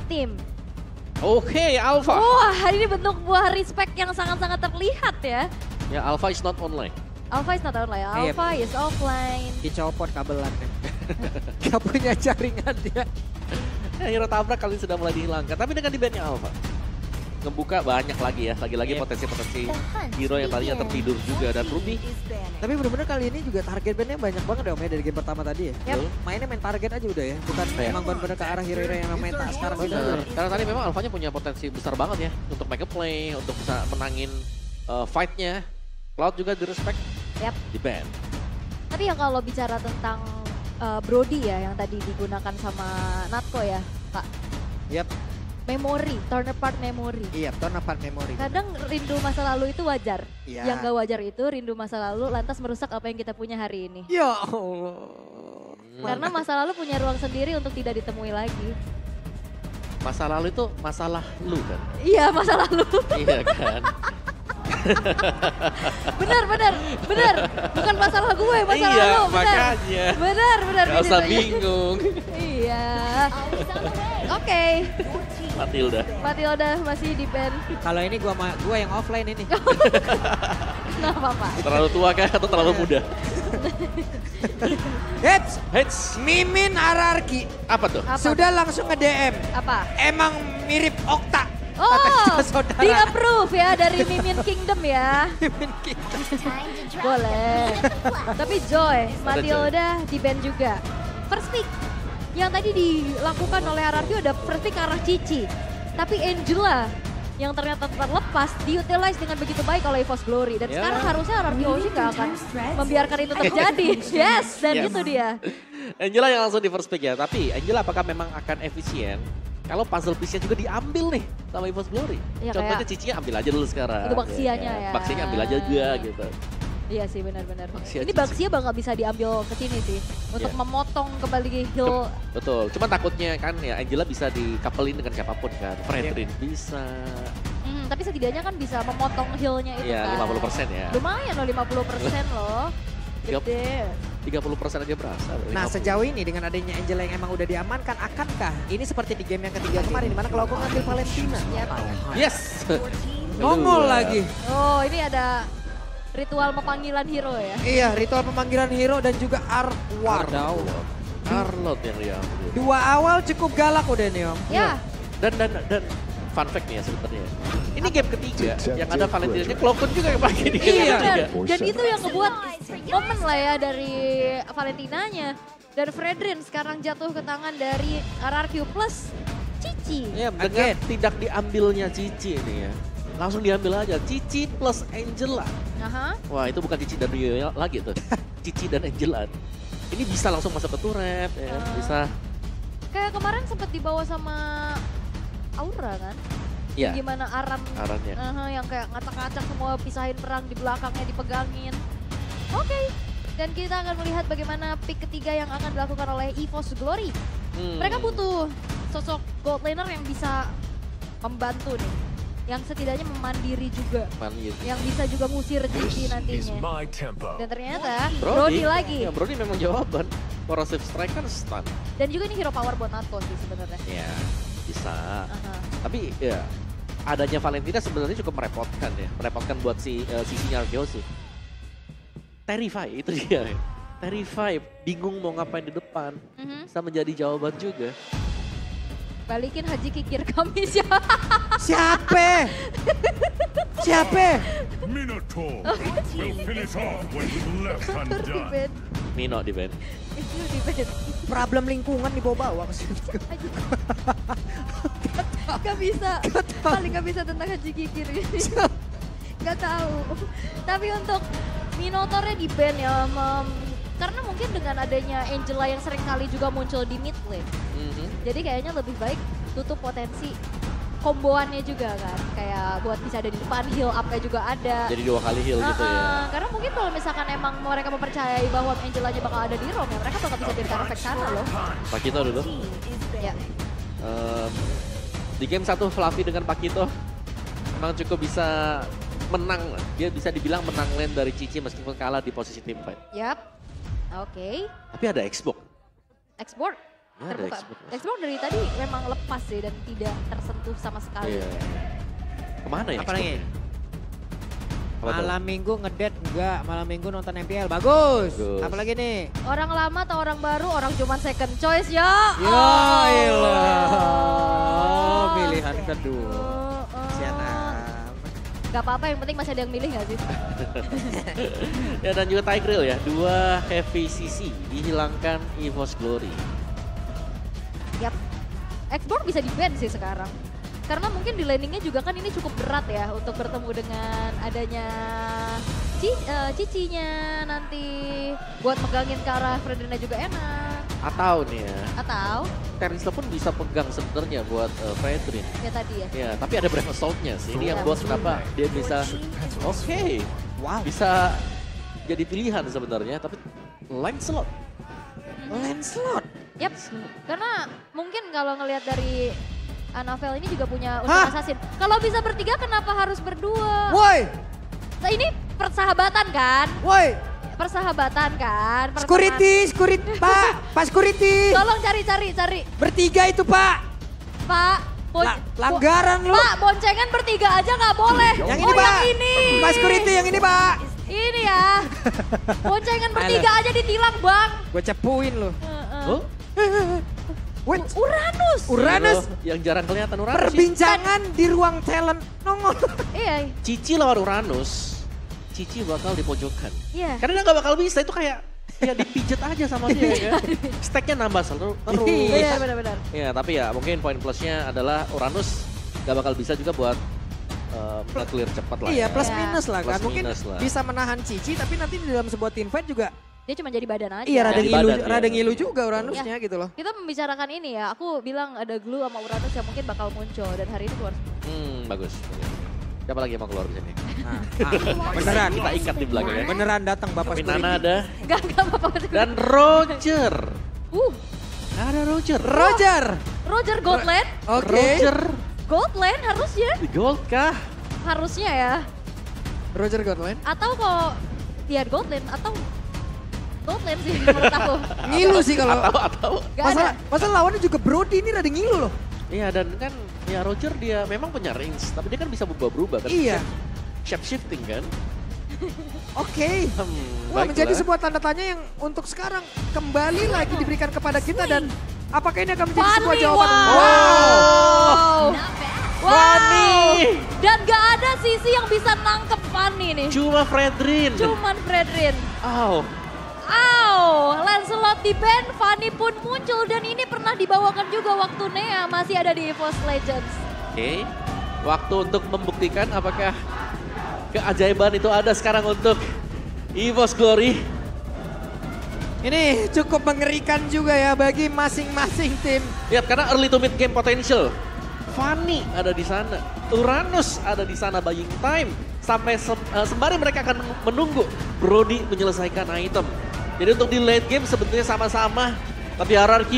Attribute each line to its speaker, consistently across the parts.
Speaker 1: Tim.
Speaker 2: Oke, Alpha.
Speaker 1: Wah, hari ini bentuk buah respect yang sangat-sangat terlihat ya.
Speaker 2: Ya, Alpha is not online.
Speaker 1: Alpha is not online, Alpha is offline.
Speaker 3: Dicopot kabelannya. Gak punya jaringan dia.
Speaker 2: Ya, hero tabrak kali ini sudah mulai dihilangkan. Tapi dengan di-bannya Alpha, ngebuka banyak lagi ya. Lagi-lagi potensi-potensi hero yang tadinya tertidur juga. Dan Ruby.
Speaker 3: Tapi bener-bener kali ini juga target bandnya banyak banget ya Om ya dari game pertama tadi ya.
Speaker 1: Yep.
Speaker 3: Mainnya main target aja udah ya. Bukan emang bener-bener ke arah hero-hero yang main sekarang gitu.
Speaker 2: Karena tadi memang Alphanya punya potensi besar banget ya. Untuk make a play, untuk bisa menangin fight-nya. Cloud juga di-respect,
Speaker 1: Yap.
Speaker 2: di-ban.
Speaker 1: Tapi ya kalau bicara tentang Brody ya yang tadi digunakan sama Natko ya, Pak.
Speaker 3: Yap.
Speaker 1: Memori, turn apart memory.
Speaker 3: Iya, turn apart memory.
Speaker 1: Kadang rindu masa lalu itu wajar.
Speaker 3: Iya.
Speaker 1: Yang gak wajar itu rindu masa lalu lantas merusak apa yang kita punya hari ini.
Speaker 3: Ya Allah.
Speaker 1: Karena masa lalu punya ruang sendiri untuk tidak ditemui lagi.
Speaker 2: Masa lalu itu masalah lu kan?
Speaker 1: Iya, masa lalu.
Speaker 2: Iya kan?
Speaker 1: bener. Bukan masalah gue, masalah
Speaker 2: Iya,
Speaker 1: lu. Bener.
Speaker 2: makanya.
Speaker 1: Bener.
Speaker 2: Gak usah
Speaker 1: Jadi-
Speaker 2: bingung.
Speaker 1: Iya. Oke.
Speaker 2: Matilda.
Speaker 1: Matilda masih di band.
Speaker 3: Kalau ini gua yang offline ini.
Speaker 1: Kenapa, Pak?
Speaker 2: Terlalu tua kah atau terlalu muda?
Speaker 3: Hits,
Speaker 2: Hits.
Speaker 3: Mimin Ararki
Speaker 2: Apa tuh?
Speaker 1: Apa?
Speaker 3: sudah langsung nge-DM.
Speaker 1: Apa?
Speaker 3: Emang mirip Okta.
Speaker 1: Oh,
Speaker 3: Katanya saudara.
Speaker 1: di approve ya dari Mimin Kingdom ya.
Speaker 3: Mimin kita.
Speaker 1: Boleh. Tapi Joy,
Speaker 2: Joy.
Speaker 1: Matilda di band juga. First pick yang tadi dilakukan oleh Ararki udah first pick ke arah Cici. Tapi Angela yang ternyata terlepas diutilize dengan begitu baik oleh EVOS Glory. Dan
Speaker 2: Ya.
Speaker 1: sekarang harusnya Ararki Oshi gak akan membiarkan itu terjadi. Yes, dan
Speaker 2: Yes.
Speaker 1: itu dia.
Speaker 2: Angela yang langsung di first pick ya. Tapi Angela apakah memang akan efisien? Kalau puzzle piece-nya juga diambil nih sama EVOS Glory.
Speaker 1: Ya,
Speaker 2: Contohnya
Speaker 1: kayak-
Speaker 2: Cici ambil aja dulu sekarang.
Speaker 1: Itu Baxianya ya.
Speaker 2: Baxianya ambil aja juga gitu.
Speaker 1: Iya sih benar-benar.
Speaker 2: Baxia
Speaker 1: Ini
Speaker 2: Cici.
Speaker 1: Baxia bakal bisa diambil ke sini sih. Untuk
Speaker 2: Iya.
Speaker 1: memotong kembali heal.
Speaker 2: Betul. Cuman takutnya kan ya Angela bisa dikapelin dengan siapapun kan. Fredrin bisa.
Speaker 1: Tapi setidaknya kan bisa memotong healnya itu
Speaker 2: Iya,
Speaker 1: kan.
Speaker 2: 50% ya.
Speaker 1: Lumayan loh 50% loh. Gede.
Speaker 2: 30% aja berasa.
Speaker 3: Nah
Speaker 2: 50.
Speaker 3: sejauh ini dengan adanya Angela yang emang udah diamankan, akankah ini seperti di game yang ketiga kemarin dimana kalau aku ngambil Valentina?
Speaker 1: Yap.
Speaker 2: Yes.
Speaker 3: Nongol
Speaker 2: Kedua.
Speaker 3: lagi.
Speaker 1: Oh ini ada ritual pemanggilan hero ya.
Speaker 3: Iya, ritual pemanggilan hero dan juga Arwar.
Speaker 2: Arlot yang diambil.
Speaker 3: Dua awal cukup galak udah nih Om.
Speaker 1: Ya.
Speaker 2: Dan fun fact nih ya sebenarnya. Ini game ketiga yang ada Valentinanya, Cloakun juga yang pakai di game
Speaker 1: Iya
Speaker 2: yang
Speaker 1: benar.
Speaker 2: ketiga.
Speaker 1: Dan itu yang ngebuat momen lah ya dari Valentinanya. Dan Fredrin sekarang jatuh ke tangan dari RRQ plus Cici.
Speaker 2: Ya, dengan
Speaker 3: Again.
Speaker 2: tidak diambilnya Cici ini ya. Langsung diambil aja, Cici plus Angela.
Speaker 1: Aha.
Speaker 2: Wah itu bukan Cici dan Rio lagi tuh. Cici dan Angela. Ini bisa langsung masuk ke turret ya, bisa.
Speaker 1: Kayak kemarin sempat dibawa sama Aura kan.
Speaker 2: Ya,
Speaker 1: Gimana Aram
Speaker 2: arannya.
Speaker 1: yang kayak ngacak-ngacak semua pisahin perang di belakangnya dipegangin. Oke. Dan kita akan melihat bagaimana pick ketiga yang akan dilakukan oleh EVOS Glory. Mereka butuh sosok gold laner yang bisa membantu nih. Yang setidaknya memandiri juga.
Speaker 2: Mandiri.
Speaker 1: Yang bisa juga ngusir Cici
Speaker 4: Is
Speaker 1: nantinya.
Speaker 4: my tempo.
Speaker 1: Dan ternyata Brody lagi.
Speaker 2: Ya, Brody memang jawaban. Corrosive Strike kan stun.
Speaker 1: Dan juga ini hero power buat Natko sih sebenarnya.
Speaker 2: Ya, bisa.
Speaker 1: Aha.
Speaker 2: Tapi ya, adanya Valentina sebenarnya cukup merepotkan ya. Merepotkan buat sisinya Argeo sih. Terrify, itu dia. Terrify, bingung mau ngapain di depan. Bisa menjadi jawaban juga.
Speaker 1: Balikin Haji Kikir kami siapa?
Speaker 3: Siapa? Siapa?
Speaker 4: Minotaur will finish off what was left undone.
Speaker 1: Band.
Speaker 2: Mino di band.
Speaker 1: Itu di band.
Speaker 3: Problem lingkungan dibawa-bawa maksudnya.
Speaker 1: Gak bisa, paling gak bisa tentang Haji Kikir ini. Gak tahu. Tapi untuk Minotaurnya di band ya, karena mungkin dengan adanya Angela yang sering kali juga muncul di mid lane. Jadi kayaknya lebih baik tutup potensi komboannya juga kan. Kayak buat bisa ada di depan, heal up-nya juga ada.
Speaker 2: Jadi 2 kali heal gitu ya.
Speaker 1: Karena mungkin kalau misalkan emang mereka mempercayai bahwa Angelanya bakal ada di roam ya, mereka bakal bisa berikan efek sana loh.
Speaker 2: Pakito dulu.
Speaker 1: Ya.
Speaker 2: Di game 1 Fluffy dengan Pakito memang cukup bisa menang. Dia bisa dibilang menang lane dari Cici meskipun kalah di posisi team fight.
Speaker 1: Yap. Oke.
Speaker 2: Tapi ada Xbox.
Speaker 1: Export.
Speaker 2: Ya, ada
Speaker 1: terbuka.
Speaker 2: Xbox.
Speaker 1: Xbox dari tadi memang lepas sih dan tidak tersentuh sama sekali.
Speaker 2: Iya. Kemana ya?
Speaker 3: Apa lagi?
Speaker 2: Xbox-nya? Apa tuh?
Speaker 3: Malam minggu ngedet enggak, malam minggu nonton MPL. Bagus.
Speaker 2: Bagus.
Speaker 3: Apalagi nih?
Speaker 1: Orang lama atau orang baru, orang cuma second choice ya.
Speaker 3: Ya ilah. Pilihan kedua. Siana.
Speaker 1: Gak apa-apa, yang penting masih ada yang milih gak sih?
Speaker 2: Ya dan juga Tigreal ya, 2 heavy CC dihilangkan EVOS Glory.
Speaker 1: Yap. Xbox bisa di-ban sih sekarang. Karena mungkin di landingnya juga kan ini cukup berat ya untuk bertemu dengan adanya cicinya nanti buat megangin ke arah Fredrina juga enak.
Speaker 2: Atau nih ya,
Speaker 1: Atau
Speaker 2: Terisla pun bisa pegang sebenarnya buat Fredrin.
Speaker 1: ya tadi ya.
Speaker 2: Ya, tapi ada Brave Assault-nya sih. Ini yang
Speaker 1: Iya.
Speaker 2: buat kenapa dia bisa, oke,
Speaker 3: Wow.
Speaker 2: bisa jadi pilihan sebenarnya. Tapi Lancelot,
Speaker 3: Lancelot.
Speaker 1: Yap, karena mungkin kalau ngelihat dari Anavel ini juga punya unsur
Speaker 3: Hah?
Speaker 1: assassin. Kalau bisa bertiga kenapa harus berdua?
Speaker 3: Woi,
Speaker 1: Nah ini persahabatan kan?
Speaker 3: woi.
Speaker 1: Persahabatan kan?
Speaker 3: Security, Pak security.
Speaker 1: Tolong cari.
Speaker 3: Bertiga itu Pak.
Speaker 1: Pak,
Speaker 3: Langgaran lu.
Speaker 1: Pak, boncengan bertiga aja nggak boleh.
Speaker 3: Yang
Speaker 1: Oh
Speaker 3: ini Pak.
Speaker 1: yang ini.
Speaker 3: Pak security yang ini Pak.
Speaker 1: Ini ya. Boncengan bertiga aja ditilang bang.
Speaker 3: Gue cepuin lu.
Speaker 2: oh,
Speaker 3: Wait,
Speaker 1: Uranus.
Speaker 3: Uranus.
Speaker 2: yang jarang kelihatan Uranus. sih.
Speaker 3: Perbincangan di ruang talent nongol.
Speaker 1: Iya,
Speaker 2: Cici lawan Uranus, Cici bakal dipojokkan.
Speaker 1: iya.
Speaker 2: Karena dia nggak bakal bisa, itu kayak ya dipijet aja sama dia ya. Stacknya nambah terus.
Speaker 3: Iya.
Speaker 1: Benar.
Speaker 2: Ya tapi ya mungkin poin plusnya adalah Uranus nggak bakal bisa juga buat nge-clear cepat lah.
Speaker 3: Iya,
Speaker 2: ya.
Speaker 3: plus
Speaker 1: Ya.
Speaker 3: minus lah kan.
Speaker 2: Plus
Speaker 3: Mungkin
Speaker 2: minus lah.
Speaker 3: bisa menahan Cici tapi nanti di dalam sebuah team fight juga
Speaker 1: Dia cuma jadi badan aja.
Speaker 3: iya rada
Speaker 2: Jadi
Speaker 3: ngilu,
Speaker 2: badan,
Speaker 3: rada
Speaker 2: iya.
Speaker 3: ngilu juga Uranusnya gitu loh.
Speaker 1: Kita membicarakan ini ya, aku bilang ada Glue sama Uranus yang mungkin bakal muncul dan hari ini keluar.
Speaker 2: Bagus. Siapa lagi yang mau keluar di sini?
Speaker 3: Beneran.
Speaker 2: Kita ikat di belakang ya.
Speaker 3: Beneran datang Bapak
Speaker 2: Tapi Nana
Speaker 3: security.
Speaker 2: ada
Speaker 1: Gak apa-apa.
Speaker 2: dan Roger.
Speaker 1: Uh,
Speaker 2: Ada Roger.
Speaker 1: Roger Goldland.
Speaker 3: Oke.
Speaker 2: Roger
Speaker 1: Goldland harusnya.
Speaker 2: di gold kah?
Speaker 1: Harusnya ya.
Speaker 3: Roger Godline.
Speaker 1: Atau kalau dia Goldland atau Goldland sih menurut aku.
Speaker 3: Ngilu sih kalau.
Speaker 2: Atau
Speaker 1: Gak ada.
Speaker 3: Masalah lawannya juga Brody ini rada ngilu loh.
Speaker 2: iya dan kan ya Roger dia memang punya range tapi dia kan bisa berubah-berubah kan.
Speaker 3: Iya.
Speaker 2: Shape shifting kan.
Speaker 3: Oke. Wah,
Speaker 2: Baiklah.
Speaker 3: menjadi sebuah tanda tanya yang untuk sekarang kembali lagi diberikan kepada kita dan apakah ini akan menjadi sebuah
Speaker 1: Funny,
Speaker 3: jawaban?
Speaker 1: wow.
Speaker 2: Funny.
Speaker 1: Dan gak ada sisi yang bisa nangkep Fanny nih.
Speaker 2: Cuma Fredrin.
Speaker 1: Cuman Fredrin.
Speaker 2: Oh.
Speaker 1: Lancelot di ban, Fanny pun muncul dan ini pernah dibawakan juga waktu Nea masih ada di EVOS Legends.
Speaker 2: Oke. Waktu untuk membuktikan apakah keajaiban itu ada sekarang untuk EVOS Glory.
Speaker 3: Ini cukup mengerikan juga ya bagi masing-masing tim.
Speaker 2: Lihat karena early to mid game potential. Fanny ada di sana, Uranus ada di sana buying time. Sampai sembari mereka akan menunggu Brody menyelesaikan item. Jadi untuk di late game sebetulnya sama-sama. Tapi RRQ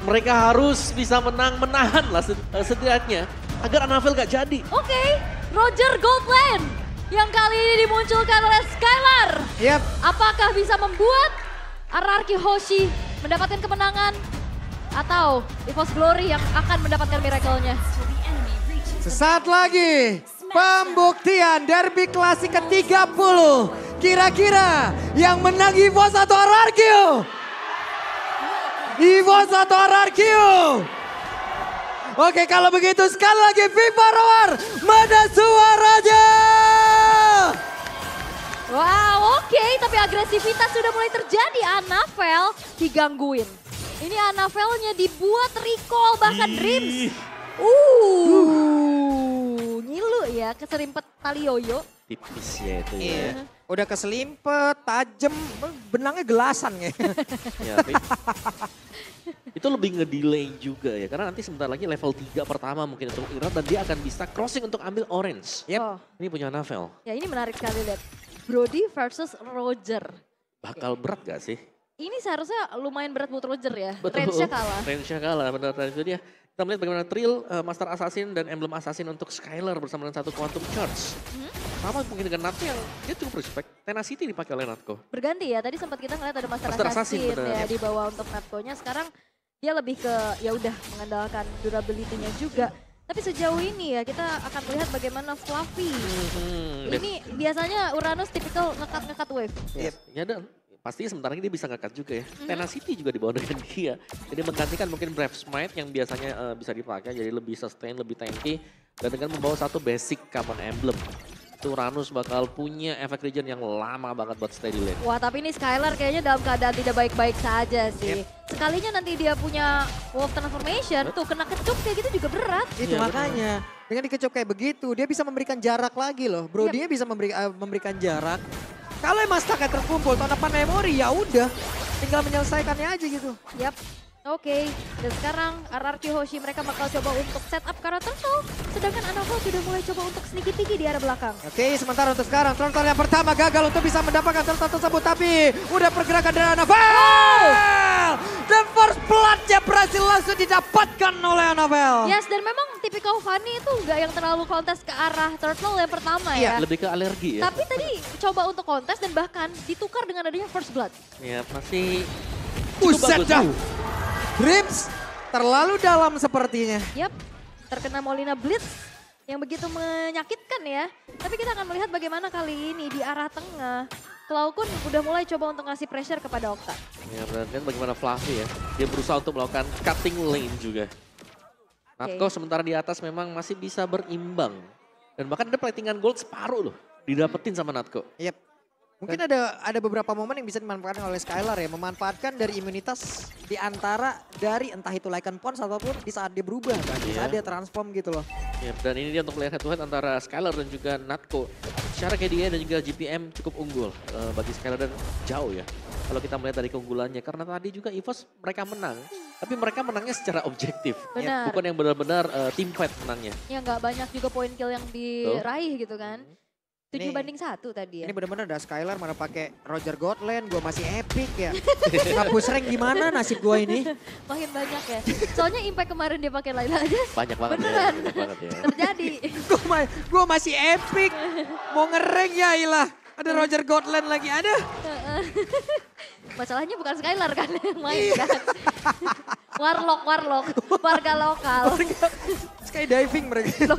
Speaker 2: mereka harus bisa menahan lah setidaknya agar Anavel gak jadi.
Speaker 1: Oke, Roger Goldland yang kali ini dimunculkan oleh Skylar.
Speaker 3: Yap.
Speaker 1: Apakah bisa membuat RRQ Hoshi mendapatkan kemenangan? Atau EVOS Glory yang akan mendapatkan miracle-nya?
Speaker 3: Sesaat lagi pembuktian derby klasik ke-30. Kira-kira yang menang EVOS atau RRQ? EVOS atau RRQ? Oke kalau begitu sekali lagi FIFA Roar, mana suaranya?
Speaker 1: Wow, oke, tapi agresivitas sudah mulai terjadi. Anavel digangguin. Ini Anavelnya dibuat recall bahkan Dreams. Ngilu ya, keserimpet tali yoyo.
Speaker 2: Tipis ya itu ya.
Speaker 3: Iya. Udah keselimpet, tajem, benangnya gelasan ya.
Speaker 2: Ya, tapi itu lebih ngedelay juga ya. Karena nanti sebentar lagi level 3 pertama mungkin untuk Iran dan dia akan bisa crossing untuk ambil orange.
Speaker 3: Yep.
Speaker 1: Oh,
Speaker 2: Ini punya Anavel.
Speaker 1: ya ini menarik sekali lihat. Brody versus Roger.
Speaker 2: Bakal berat gak sih?
Speaker 1: Ini seharusnya lumayan berat buat Roger ya.
Speaker 2: Betul.
Speaker 1: Range-nya kalah.
Speaker 2: Range-nya kalah, benar. Itu dia. Kita melihat bagaimana Trill, Master Assassin dan Emblem Assassin untuk Skylar bersama dengan satu Quantum Charge. Sama mungkin dengan Natko yang dia cukup respect. Tenacity dipakai oleh Natko.
Speaker 1: Berganti ya, tadi sempat kita ngeliat ada Master
Speaker 2: Master
Speaker 1: Assassin
Speaker 2: Assassin, benar.
Speaker 1: ya di bawah untuk Natko-nya. Sekarang dia lebih ke ya udah mengandalkan durability-nya juga. Tapi sejauh ini ya kita akan melihat bagaimana Fluffy. Ini biasanya Uranus tipikal ngekat-ngekat wave.
Speaker 2: Ya dan pasti sementara ini dia bisa ngekat juga ya. Tenacity juga dibawa dengan dia. Jadi menggantikan mungkin Brave Smite yang biasanya bisa dipakai jadi lebih sustain, lebih tanky. Dan dengan membawa satu basic Common Emblem. Itu Uranus bakal punya efek regen yang lama banget buat steady lane.
Speaker 1: Wah tapi ini Skylar kayaknya dalam keadaan tidak baik-baik saja sih. Sekalinya nanti dia punya Wolf Transformation, tuh kena kecup kayak gitu juga berat.
Speaker 3: Itu makanya. Dengan dikecup kayak begitu, dia bisa memberikan jarak lagi loh. Bro, dia bisa memberikan jarak. Kalau emang stacknya terkumpul, tahun depan memori ya udah. Tinggal menyelesaikannya aja gitu.
Speaker 1: Yap. Oke, dan sekarang RRQ Hoshi mereka bakal coba untuk setup karena Turtle. Sedangkan Anavel sudah mulai coba untuk sneaky tinggi di arah belakang.
Speaker 3: Oke, sementara untuk sekarang Turtle yang pertama gagal untuk bisa mendapatkan Turtle tersebut. Tapi udah pergerakan dari Anavel. Dan first blood-nya berhasil langsung didapatkan oleh Anavel.
Speaker 1: Yes, dan memang tipikal Fanny itu nggak yang terlalu kontes ke arah Turtle yang pertama ya.
Speaker 2: Lebih ke alergi ya.
Speaker 1: Tapi tadi coba untuk kontes dan bahkan ditukar dengan adanya first blood.
Speaker 2: Ya masih cukup
Speaker 3: Buset
Speaker 2: bagus.
Speaker 3: dah. Grims terlalu dalam sepertinya.
Speaker 1: Yap, terkena Molina Blitz yang begitu menyakitkan ya. Tapi kita akan melihat bagaimana kali ini di arah tengah. Cloud udah mulai coba untuk ngasih pressure kepada Okta.
Speaker 2: Ya dan bagaimana Fluffy ya. Dia berusaha untuk melakukan cutting lane juga. Natko sementara di atas memang masih bisa berimbang. Dan bahkan ada platingan gold separuh loh. Didapetin sama Natko.
Speaker 3: Yep. Mungkin ada beberapa momen yang bisa dimanfaatkan oleh Skylar ya. Memanfaatkan dari imunitas di antara dari entah itu Lycan Pons ataupun di saat dia berubah kan. Di saat dia transform gitu loh.
Speaker 2: Ya, dan ini dia untuk melihat head to head antara Skylar dan juga Natko. Secara KDA dan juga GPM cukup unggul bagi Skylar dan jauh ya. Kalau kita melihat dari keunggulannya. Karena tadi juga EVOS mereka menang. Tapi mereka menangnya secara objektif.
Speaker 1: Benar.
Speaker 2: Bukan yang benar-benar team fight menangnya.
Speaker 1: Ya nggak banyak juga poin kill yang diraih gitu kan. 7-1 tadi ya.
Speaker 3: Ini benar-benar ada Skylar mana pakai Roger Godland, gue masih epic ya. Ngapus rank gimana nasib gue ini?
Speaker 1: Makin banyak ya. Soalnya impact kemarin dia pakai Layla aja.
Speaker 2: Banyak banget
Speaker 1: Beneran.
Speaker 2: ya. Banyak banget ya.
Speaker 1: Terjadi.
Speaker 3: Gue masih epic. Mau ngerank ya ilah. Ada Roger Godland lagi, ada.
Speaker 1: Masalahnya bukan Skylar kan yang main kan. Warlock, warga lokal.
Speaker 3: Skydiving mereka.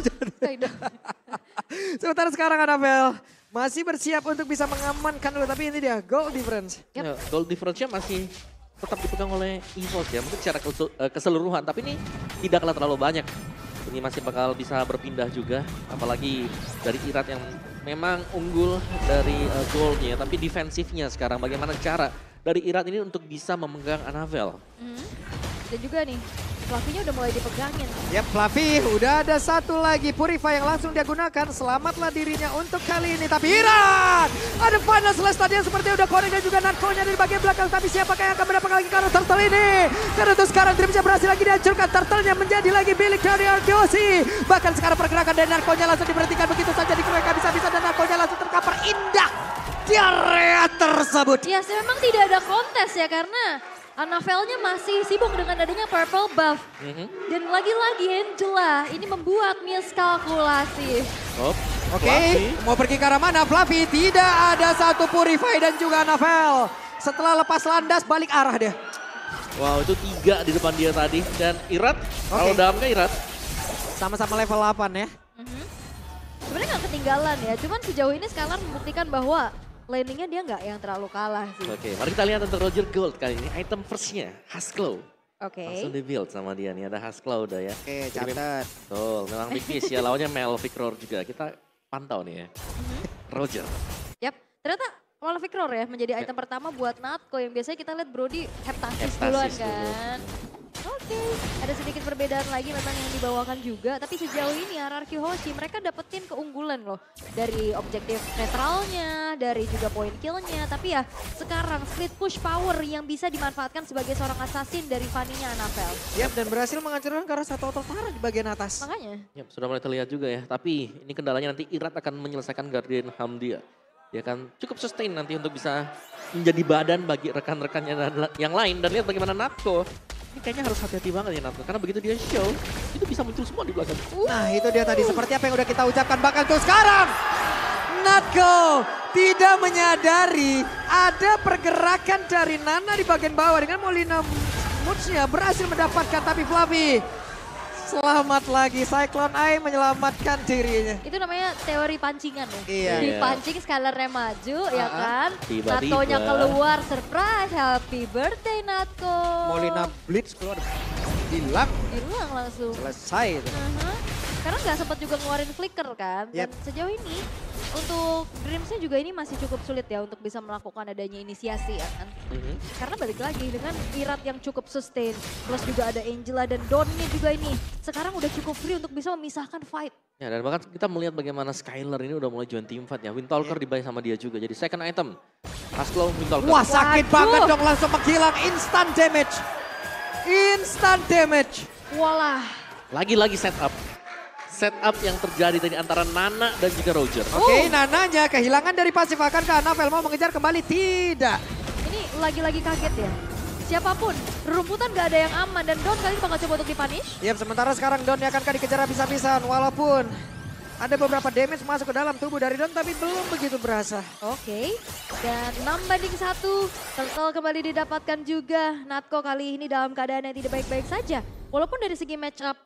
Speaker 3: Sementara sekarang Anavel masih bersiap untuk bisa mengamankan dulu. Tapi ini dia goal difference.
Speaker 2: Ya, goal difference-nya masih tetap dipegang oleh EVOS ya. Mungkin secara keseluruhan. Tapi ini tidak kalah terlalu banyak. Ini masih bakal bisa berpindah juga. Apalagi dari Irat yang memang unggul dari goalnya. Tapi defensifnya sekarang bagaimana cara dari Irat ini untuk bisa memegang Anavel.
Speaker 1: Dan juga nih, Fluffy-nya udah mulai dipegangin.
Speaker 3: Yap, Fluffy udah ada satu lagi Purify yang langsung dia gunakan. Selamatlah dirinya untuk kali ini. Tapi Irat, ada final slash tadi yang seperti udah connect dan juga Narko-nya dari bagian belakang. Tapi siapakah yang akan mendapatkan lagi karena Turtle ini? Karena untuk sekarang Dreamsnya berhasil lagi dihancurkan. Turtle-nya menjadi lagi milik dari RQC. Bahkan sekarang pergerakan dari Narko-nya langsung diberhentikan begitu saja. Dikeluarkan bisa-bisa dan Narko-nya langsung terkapar indah di area tersebut.
Speaker 1: Ya, memang tidak ada kontes ya karena Anavel-nya masih sibuk dengan adanya purple buff. Dan lagi-lagi Angela ini membuat miskalkulasi.
Speaker 3: Oke, mau pergi ke arah mana? Fluffy tidak ada satu Purify dan juga Anavel. Setelah lepas landas balik arah dia.
Speaker 2: Wow, itu 3 di depan dia tadi. Dan Irat, kalau dalam kan Irat.
Speaker 3: Sama-sama level 8 ya.
Speaker 1: Sebenarnya nggak ketinggalan ya, cuman sejauh ini Skylar membuktikan bahwa landingnya dia nggak yang terlalu kalah sih.
Speaker 2: Oke, mari kita lihat untuk Roger Gold kali ini. Item first-nya, Husklow.
Speaker 1: Oke.
Speaker 2: Langsung di build sama dia nih, ada Husklow udah ya.
Speaker 3: Oke, catat.
Speaker 2: Betul, memang big miss ya, lawannya Melvic Roar juga. Kita pantau nih ya. Roger.
Speaker 1: Yap, ternyata Melvic Roar ya menjadi item pertama buat Natko yang biasanya kita lihat Brody Heptasis duluan kan. Oke, ada sedikit perbedaan lagi memang yang dibawakan juga. Tapi sejauh ini RRQ Hoshi mereka dapetin keunggulan loh. Dari objektif netralnya, dari juga point killnya. Tapi ya sekarang split push power yang bisa dimanfaatkan sebagai seorang assassin dari Fanny-nya Anavel.
Speaker 3: Yap, dan berhasil menghancurkan karena satu auto parah di bagian atas.
Speaker 1: Makanya.
Speaker 2: Yap, sudah mulai terlihat juga ya. Tapi ini kendalanya nanti Irat akan menyelesaikan Guardian Hamdia. Dia kan cukup sustain nanti untuk bisa menjadi badan bagi rekan-rekannya yang lain. Dan lihat bagaimana Natko. Ini kayaknya harus hati-hati banget ya Natko. Karena begitu dia show, itu bisa muncul semua di belakang.
Speaker 3: Nah itu dia tadi seperti apa yang udah kita ucapkan. Bahkan tuh sekarang Natko tidak menyadari ada pergerakan dari Nana di bagian bawah dengan Moods-nya berhasil mendapatkan, tapi Fluffy selamat lagi. Cyclone Eye menyelamatkan dirinya.
Speaker 1: Itu namanya teori pancingan ya.
Speaker 3: Iya.
Speaker 1: Dipancing Skylarnya maju ya kan.
Speaker 2: Tiba-tiba.
Speaker 1: Natkonya keluar, surprise, happy birthday Natko.
Speaker 3: Molina Blitz keluar, hilang,
Speaker 1: Hilang langsung.
Speaker 3: selesai itu.
Speaker 1: Karena nggak sempat juga ngeluarin flicker kan. Dan sejauh ini untuk Dreams-nya juga ini masih cukup sulit ya untuk bisa melakukan adanya inisiasi ya kan. Karena balik lagi dengan Irat yang cukup sustain. Plus juga ada Angela dan Dawn-nya juga ini. Sekarang udah cukup free untuk bisa memisahkan fight.
Speaker 2: Ya, dan bahkan kita melihat bagaimana Skylar ini udah mulai join team fight ya. Windtalker dibayar sama dia juga. Jadi second item. Asclo, Windtalker.
Speaker 3: Wah sakit
Speaker 1: Waduh.
Speaker 3: banget dong, langsung menghilang, instant damage. Instant damage.
Speaker 1: Walah.
Speaker 2: Lagi-lagi setup. Setup yang terjadi tadi antara Nana dan juga Roger.
Speaker 3: Oke, Nananya kehilangan dari pasif, akankah Anavel mau mengejar kembali? Tidak.
Speaker 1: Ini lagi-lagi kaget ya. Siapapun, rumputan gak ada yang aman dan Dawn kali ini bakal coba untuk dipunish.
Speaker 3: Yap, sementara sekarang Dawn akankah dikejar habis-habisan, walaupun ada beberapa damage masuk ke dalam tubuh dari Dawn, tapi belum begitu berasa.
Speaker 1: Oke, dan 6-1, Turtle kembali didapatkan juga. Natko kali ini dalam keadaan yang tidak baik-baik saja. Walaupun dari segi match up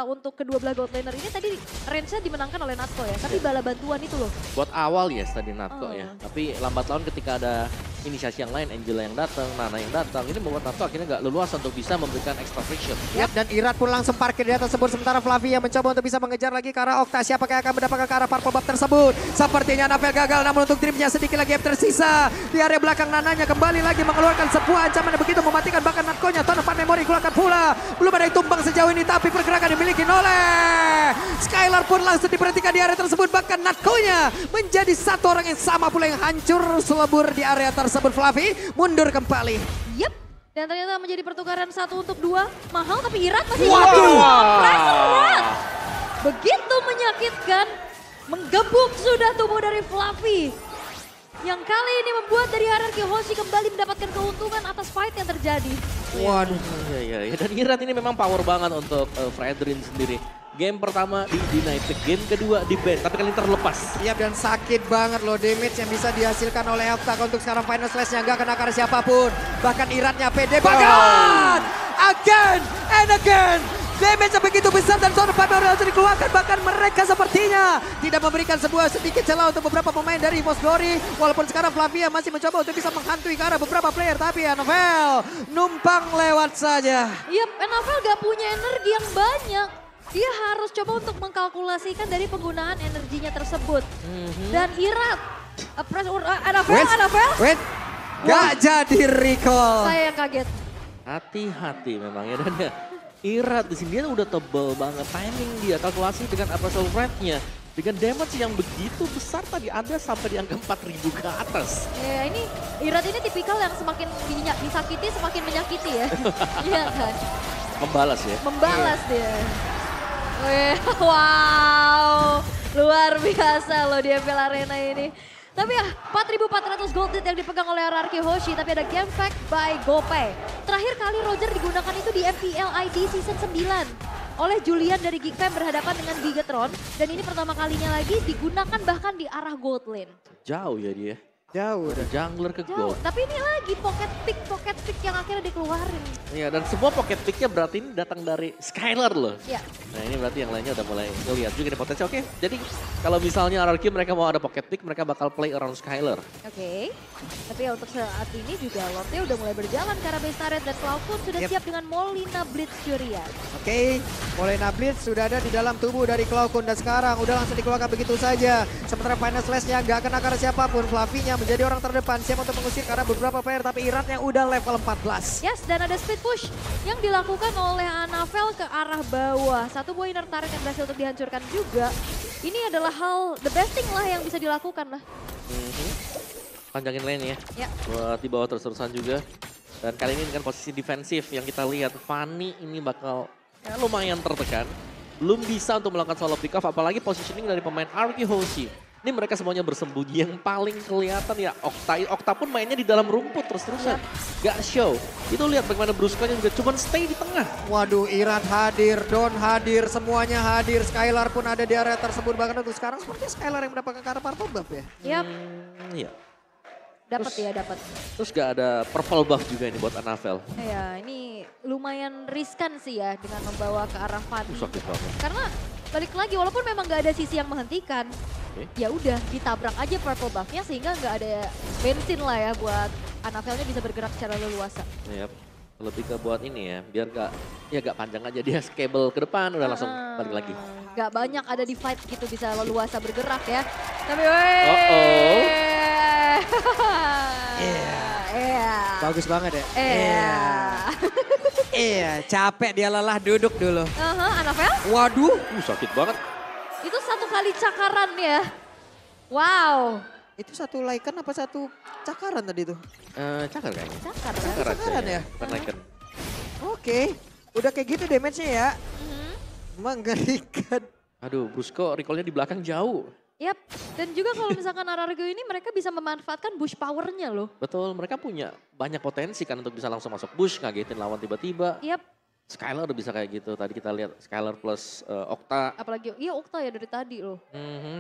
Speaker 1: untuk kedua belah gold laner ini tadi range-nya dimenangkan oleh Natko ya. Tapi bala bantuan itu loh.
Speaker 2: Buat awal yes tadi Natko ya. Tapi lambat laun ketika ada inisiasi yang lain, Angela yang datang, Nana yang datang. Ini membuat Natko akhirnya gak leluasa untuk bisa memberikan extra friction.
Speaker 3: Yap, dan Irat pun langsung parkir di atas tersebut. Sementara Fluffy yang mencoba untuk bisa mengejar lagi ke arah Okta. Siapakah yang akan mendapatkan ke arah purple buff tersebut? Sepertinya Anavel gagal, namun untuk Dreamnya sedikit lagi yang tersisa. Di area belakang Nananya kembali lagi mengeluarkan sebuah ancaman yang begitu mematikan. Bahkan Natkonya, Ton of Memory keluarkan pula. Belum ada yang tumbang sejauh ini, tapi pergerakan dimiliki oleh Skylar pun langsung diperhentikan di area tersebut. Bahkan Natkonya menjadi satu orang yang sama pula yang hancur selebur di area tersebut. Fluffy mundur kembali.
Speaker 1: Yep. Dan ternyata menjadi pertukaran 1 untuk 2. Mahal tapi Irat masih
Speaker 3: Waduh.
Speaker 1: Pressure Rat. Begitu menyakitkan. Mengebuk sudah tubuh dari Fluffy. Yang kali ini membuat dari Hierarchy Hoshi kembali mendapatkan keuntungan atas fight yang terjadi.
Speaker 3: Waduh.
Speaker 2: Iya. Dan Irat ini memang power banget untuk Fredrin sendiri. Game pertama di deny, game kedua di ban, tapi kali ini terlepas.
Speaker 3: Iya, dan sakit banget loh damage yang bisa dihasilkan oleh Okta untuk sekarang final slash-nya nggak kena karena siapapun. Bahkan Iratnya pede banget. Again and again. Damage yang begitu besar dan Son of Memory harus dikeluarkan. Bahkan mereka sepertinya tidak memberikan sebuah sedikit celah untuk beberapa pemain dari Evo's Glory. Walaupun sekarang Flavia masih mencoba untuk bisa menghantui ke arah beberapa player. Tapi Anavel numpang lewat saja.
Speaker 1: Yap, Anavel gak punya energi yang banyak. Dia harus coba untuk mengkalkulasikan dari penggunaan energinya tersebut. Dan Irat, Anavel.
Speaker 3: Wait. Gak jadi recall.
Speaker 1: Saya yang kaget.
Speaker 2: Hati-hati memang ya. Dan ya, Irat di sini dia udah tebel banget. Timing dia, kalkulasi dengan appraisal rate-nya. Dengan damage yang begitu besar tadi ada sampai di angka 4.000 ke atas.
Speaker 1: Ya ini Irat ini tipikal yang semakin disakiti semakin menyakiti ya. Iya kan?
Speaker 2: Membalas ya.
Speaker 1: Membalas dia. Wow, luar biasa loh di MPL Arena ini. Tapi ya 4.400 gold lead yang dipegang oleh Hierarchy Hoshi, tapi ada game fact by GoPay. Terakhir kali Roger digunakan itu di MPL ID Season 9 oleh Julian dari Geekfam berhadapan dengan Gigatron. Dan ini pertama kalinya lagi digunakan bahkan di arah gold lane.
Speaker 2: Jauh ya dia.
Speaker 3: Jauh.
Speaker 2: Dari jungler ke
Speaker 1: Jauh,
Speaker 2: gold.
Speaker 1: tapi ini lagi pocket pick yang akhirnya dikeluarin.
Speaker 2: Iya, dan semua pocket picknya berarti ini datang dari Skylar loh.
Speaker 1: Ya.
Speaker 2: Nah ini berarti yang lainnya udah mulai ngeliat juga nih potensi. Oke, jadi kalau misalnya RRQ mereka mau ada pocket pick, mereka bakal play around Skylar.
Speaker 1: Oke, tapi ya untuk saat ini juga Lorde udah mulai berjalan ke arah base turret dan Cloud pun sudah siap dengan Molina Blitz Curian.
Speaker 3: Oke, Molina Blitz sudah ada di dalam tubuh dari Cloudcon dan sekarang udah langsung dikeluarkan begitu saja. Sementara final slash-nya nggak kena karena siapapun. Flavinya menjadi orang terdepan, siap untuk mengusir karena beberapa player, tapi Iratnya udah level 14.
Speaker 1: Yes, dan ada speed push yang dilakukan oleh Anavel ke arah bawah. Satu buah inner turret yang berhasil untuk dihancurkan juga. Ini adalah hal the best thing lah yang bisa dilakukan lah.
Speaker 2: Panjangin lane ya.
Speaker 1: Ya.
Speaker 2: Buat di bawah terus-terusan juga. Dan kali ini dengan posisi defensif yang kita lihat, Fanny ini bakal ya, lumayan tertekan. Belum bisa untuk melakukan solo pick off, apalagi positioning dari pemain Hierarchy Hoshi. Ini mereka semuanya bersembunyi, yang paling kelihatan ya Okta. Okta pun mainnya di dalam rumput terus-terusan. Gak show. Itu lihat bagaimana Brusco-nya juga cuma stay di tengah.
Speaker 3: Waduh, Irat hadir, Don hadir, semuanya hadir. Skylar pun ada di area tersebut. Bahkan untuk sekarang sepertinya Skylar yang mendapatkan karena purple buff ya.
Speaker 1: Yap,
Speaker 2: Iya.
Speaker 1: dapat ya dapat.
Speaker 2: Terus gak ada purple buff juga ini buat Anavel.
Speaker 1: Ya, ini lumayan riskan sih ya dengan membawa ke arah Fanny.
Speaker 2: Sakit banget.
Speaker 1: Karena balik lagi walaupun memang nggak ada sisi yang menghentikan, ya udah ditabrak aja purple buff-nya sehingga nggak ada bensin lah ya buat Anavelnya bisa bergerak secara leluasa.
Speaker 2: Yap. Lebih ke buat ini ya, biar gak panjang aja dia cable ke depan udah langsung balik lagi.
Speaker 1: Gak banyak ada di fight gitu bisa leluasa bergerak ya. Tapi
Speaker 3: Bagus banget ya.
Speaker 1: Iya.
Speaker 3: Capek dia lelah duduk dulu.
Speaker 1: Anavel?
Speaker 3: Waduh.
Speaker 2: Sakit banget.
Speaker 1: Itu 1 kali cakaran ya. Wow.
Speaker 3: Itu 1 Lycan apa 1 cakaran tadi tuh?
Speaker 2: Cakar kayaknya.
Speaker 3: Cakaran ya?
Speaker 2: Bukan Lycan.
Speaker 3: Oke. Udah kayak gitu damage-nya ya. Mengerikan.
Speaker 2: Aduh, Brusco recall-nya di belakang jauh.
Speaker 1: Yap, dan juga kalau misalkan Arargo ini mereka bisa memanfaatkan bush powernya loh.
Speaker 2: Betul, mereka punya banyak potensi kan untuk bisa langsung masuk bush, ngagetin lawan tiba-tiba.
Speaker 1: Yap.
Speaker 2: Skylar udah bisa kayak gitu, tadi kita lihat Skylar plus Okta.
Speaker 1: Apalagi, iya Okta ya dari tadi loh.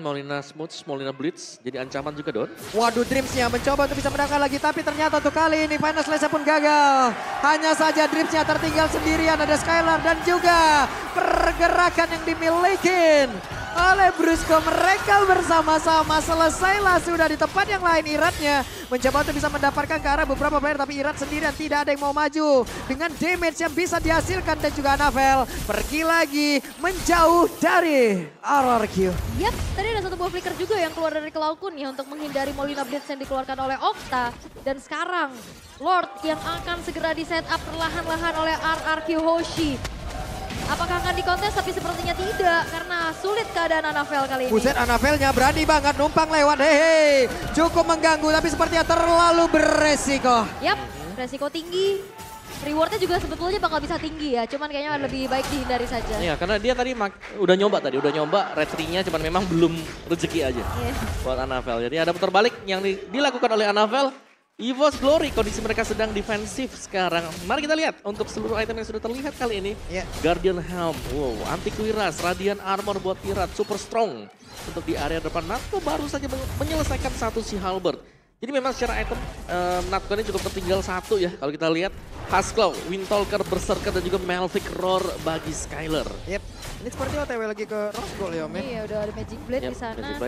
Speaker 2: Molina Smooth, Molina Blitz, jadi ancaman juga Don.
Speaker 3: Waduh, Dreamsnya mencoba untuk bisa menangkan lagi, tapi ternyata untuk kali ini Final Slash pun gagal. Hanya saja Dreamsnya tertinggal sendirian, ada Skylar dan juga pergerakan yang dimiliki oleh Brusco. Mereka bersama-sama selesailah sudah di tempat yang lain Iratnya. Mencoba untuk bisa mendapatkan ke arah beberapa player, tapi Irat sendirian tidak ada yang mau maju. Dengan damage yang bisa dihasilkan dan juga Anavel pergi lagi menjauh dari RRQ.
Speaker 1: Yap, tadi ada 1 buah flicker juga yang keluar dari Cloud ya untuk menghindari Molina Blitz yang dikeluarkan oleh Okta. Dan sekarang Lord yang akan segera di setup perlahan-lahan oleh RRQ Hoshi. Apakah akan dikontes? Tapi sepertinya tidak karena sulit keadaan Anavel kali ini.
Speaker 3: Buset, Anavelnya berani banget numpang lewat. Hei, cukup mengganggu tapi sepertinya terlalu beresiko.
Speaker 1: Yap, resiko tinggi. Rewardnya juga sebetulnya bakal bisa tinggi ya, cuman kayaknya lebih baik dihindari saja.
Speaker 2: Iya, karena dia tadi udah nyoba red 3-nya, cuman memang belum rezeki aja buat Anavel. Jadi ada putar balik yang dilakukan oleh Anavel. EVOS Glory, kondisi mereka sedang defensif sekarang. Mari kita lihat untuk seluruh item yang sudah terlihat kali ini. Guardian Helm, wow, anti kuiras, Radiant Armor buat Pirat, super strong. Untuk di area depan, Natko baru saja menyelesaikan 1 si Halberd. Jadi memang secara item, Natko ini cukup tertinggal 1 ya. Kalau kita lihat, Husklow, Windtalker, Berserker, dan juga Melvic Roar bagi Skylar.
Speaker 3: Yep, ini seperti OTW lagi ke Rose Gold ya, men.
Speaker 1: Iya, udah ada Magic Blade di sana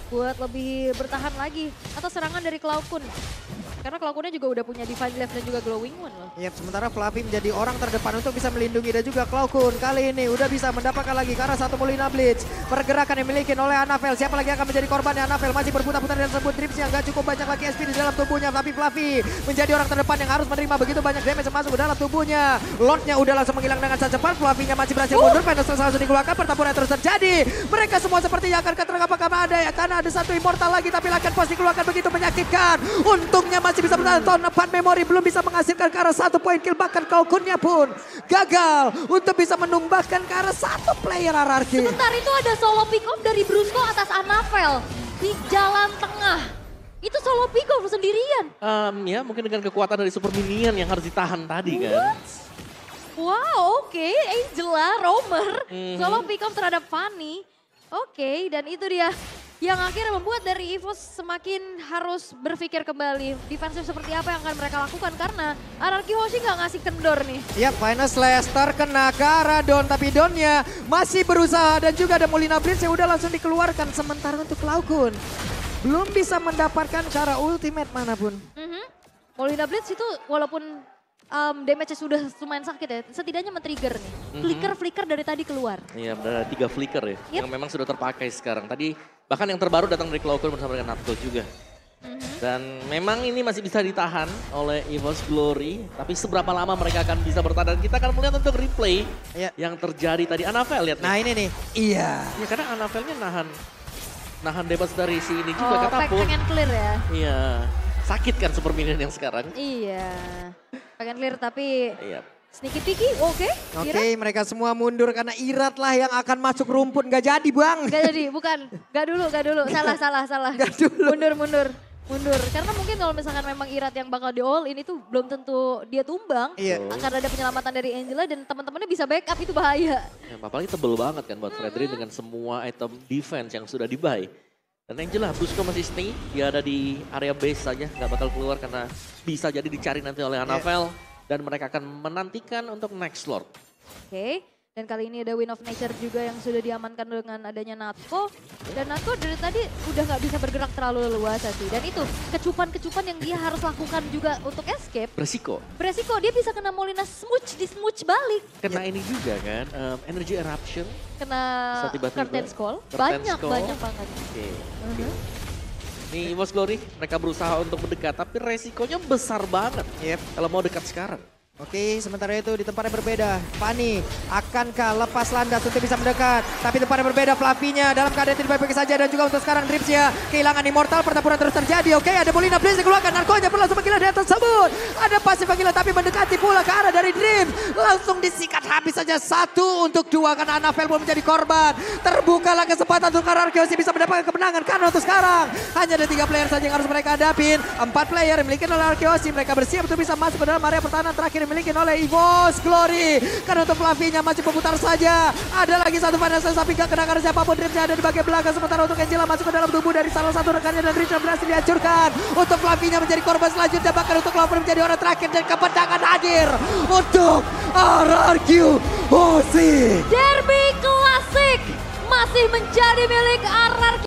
Speaker 1: buat lebih bertahan lagi atas serangan dari Cloud. Karena Cloud-nya juga udah punya Divine Glaive dan juga Glowing One loh.
Speaker 3: Yep, sementara Fluffy menjadi orang terdepan untuk bisa melindungi dan juga Cloud kali ini udah bisa mendapatkan lagi ke arah 1 Molina Blitz. Pergerakan yang dimiliki oleh Anavel. Siapa lagi akan menjadi korbannya? Anavel masih berputar-putar dan sebut Drips yang gak cukup banyak lagi SP di dalam tubuhnya. Tapi Fluffy menjadi orang terdepan yang harus menerima begitu banyak damage yang masuk ke dalam tubuhnya. Lordnya udah langsung menghilang dengan sangat cepat. Fluffy-nya masih berhasil mundur. Penetrasi langsung dikeluarkan. Pertempuran terus terjadi. Mereka semua sepertinya akan keterang apakah ada ya. Karena ada 1 immortal lagi tapi Lycan pasti dikeluarkan begitu menyakitkan. Untungnya masih bisa bertahan. Pan Memory belum bisa menghasilkan ke arah 1 poin kill. Bahkan Kalkunnya pun gagal untuk bisa menumbangkan ke arah 1 player RRQ.
Speaker 1: Sebentar itu ada solo pick off dari Brusco atas Anavel di jalan tengah. Itu solo pick off sendirian.
Speaker 2: Ya mungkin dengan kekuatan dari super minion yang harus ditahan tadi kan.
Speaker 1: Wow, oke. Angela, Romer, solo pick off terhadap Fanny. Oke, dan itu dia yang akhirnya membuat dari EVOS semakin harus berpikir kembali defensif seperti apa yang akan mereka lakukan karena RRQ Hoshi nggak ngasih kendor nih.
Speaker 3: Ya, Final Slash terkena ke arah Don, tapi Donnya masih berusaha dan juga ada Molina Blitz yang udah langsung dikeluarkan. Sementara untuk Cloud belum bisa mendapatkan cara ultimate manapun.
Speaker 1: Molina Blitz itu walaupun damage-nya sudah lumayan sakit ya, setidaknya men-trigger nih. Flicker-flicker dari tadi keluar.
Speaker 2: Iya, ada 3 flicker ya, yang memang sudah terpakai sekarang. Tadi bahkan yang terbaru datang dari Cloud bersama dengan Natko juga. Dan memang ini masih bisa ditahan oleh EVOS Glory, tapi seberapa lama mereka akan bisa bertahan. Kita akan melihat untuk replay yang terjadi tadi. Anavel lihat nih.
Speaker 3: Nah ini nih, iya.
Speaker 2: Ya karena Anavelnya nahan damage dari si ini juga katapult.
Speaker 1: Pengen clear ya.
Speaker 2: Iya, sakit kan super minion yang sekarang.
Speaker 1: Iya, pengen clear tapi
Speaker 2: Iya.
Speaker 1: sneaky peeky, oke.
Speaker 3: Mereka semua mundur karena Irat lah yang akan masuk rumput. Gak jadi bang.
Speaker 1: Gak jadi, bukan. Gak dulu. Salah.
Speaker 3: Gak dulu.
Speaker 1: Mundur. Karena mungkin kalau misalkan memang Irat yang bakal di all ini tuh belum tentu dia tumbang.
Speaker 3: Iya.
Speaker 1: Karena ada penyelamatan dari Angela dan teman-temannya bisa backup, itu bahaya.
Speaker 2: Ya, apalagi tebel banget kan buat Fredry dengan semua item defense yang sudah di-buy. Dan Angela, Brusco masih stay, dia ada di area base saja, nggak bakal keluar karena bisa jadi dicari nanti oleh Anavel. Dan mereka akan menantikan untuk next Lord.
Speaker 1: Oke. Dan kali ini ada Wind of Nature juga yang sudah diamankan dengan adanya Natko. Dan Natko dari tadi udah nggak bisa bergerak terlalu leluasa sih. Dan itu kecupan-kecupan yang dia harus lakukan juga untuk escape.
Speaker 2: Beresiko.
Speaker 1: Beresiko dia bisa kena Molina smooch, di smooch balik.
Speaker 2: Kena ini juga kan, energy eruption.
Speaker 1: Kena
Speaker 2: Saat tiba-tiba.
Speaker 1: Curtain Scroll.
Speaker 2: Curtain
Speaker 1: Banyak
Speaker 2: Scroll.
Speaker 1: banget.
Speaker 2: Oke. Nih EVOS Glory, mereka berusaha untuk mendekat, tapi resikonya besar banget. Kalau mau dekat sekarang.
Speaker 3: Oke, sementara itu di tempat yang berbeda, Fanny akankah lepas landas untuk bisa mendekat? Tapi tempat yang berbeda, Flavinya dalam keadaan tidak baik-baik saja dan juga untuk sekarang Dripsia kehilangan Immortal, pertempuran terus terjadi. Oke, ada Molina Blaze dikeluarkan, Narkonya pun langsung menggila di atas tersebut. Ada pasif menggila tapi mendekati pula ke arah dari Dream. Langsung disikat habis saja satu untuk dua karena Anavel pun menjadi korban. Terbukalah kesempatan untuk Arkeosi bisa mendapatkan kemenangan karena untuk sekarang hanya ada 3 player saja yang harus mereka hadapin. 4 player dimiliki oleh Arkeosi, mereka bersiap untuk bisa masuk ke dalam area pertahanan terakhir dimiliki oleh EVOS Glory. Karena untuk Flavinya masih memutar saja. Ada lagi satu final tapi gak kena karena siapapun. Dripnya ada di bagian belakang. Sementara untuk Angela masuk ke dalam tubuh dari salah satu rekannya dan Richard berhasil dihancurkan. Untuk Flavinya menjadi korban selanjutnya. Bahkan untuk Lover menjadi orang terakhir dan kemenangan hadir untuk RRQ OC.
Speaker 1: Derby klasik masih menjadi milik RRQ.